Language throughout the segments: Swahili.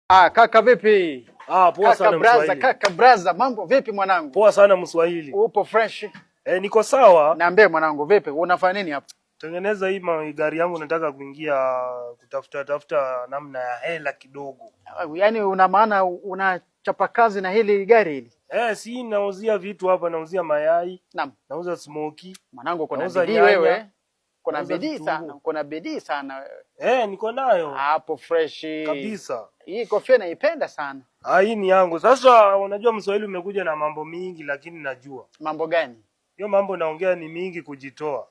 Kaka vipi? Poa sana Mswahili. Kaka braza, mambo vipi mwanangu? Poa sana Mswahili. Upo fresh? Niko sawa. Niambie mwanangu, vipi? Unafanya nini hapa? Tengeneza hii gari yangu, nataka kuingia kutafuta namna ya hela kidogo. Yaani una maana unachapa kazi na hili gari hili? Si nauzia vitu hapa, nauzia mayai. Naam. Nauza smoky. Mwanangu kuna bidii wewe. Kuna bidii sana, kuna bidii sana wewe. Niko nayo. Hapo fresh kabisa. Hii kofia naipenda sana. Hii ni yangu. Sasa unajua Mswahili umekuja na mambo mingi, lakini najua. Mambo gani? Hiyo mambo naongea ni mingi kujitoa.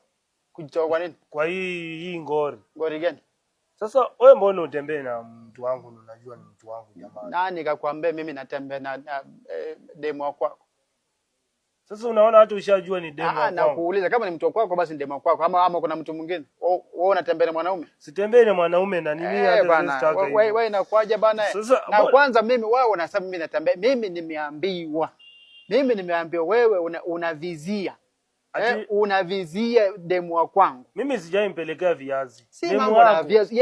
Kujitoa kwa nini? Kwa hii ngori. Ngori gani? Sasa wewe mbona utembee na mtu wangu, unajua ni mtu wangu jamani. Nani kakwambia mimi natembea na demo wako? Sasa unaona hata ushajua ni demo wako. Nakuuliza kama ni mtu wako basi ni demo wako ama kuna mtu mwingine. Wewe unatembea na mwanaume? Sitembei na mwanaume na nini hata sitaka hiyo. Wewe inakuaje bana? Na kwanza mimi wewe unasema mimi natembea. Mimi nimeambiwa. Wewe unavizia. Unavizia demu wa kwangu. Mimi sijaimpelekea viazi. Si mambo na viazi.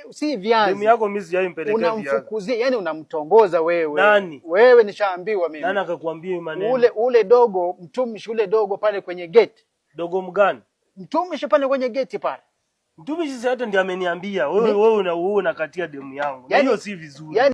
Si viazi. Demu yako mimi sijaimpelekea viazi. Unamfukuzia, yani unamtongoza wewe. Nani? Wewe nishaambiwa mimi. Nani akakwambia maneno? Ule dogo, mtumishi ule dogo pale kwenye gate. Dogo mgani? Mtumishi pale kwenye gate pale. Mtumishi hata ndiye ameniambia wewe unakatia demu yangu. Hiyo si vizuri.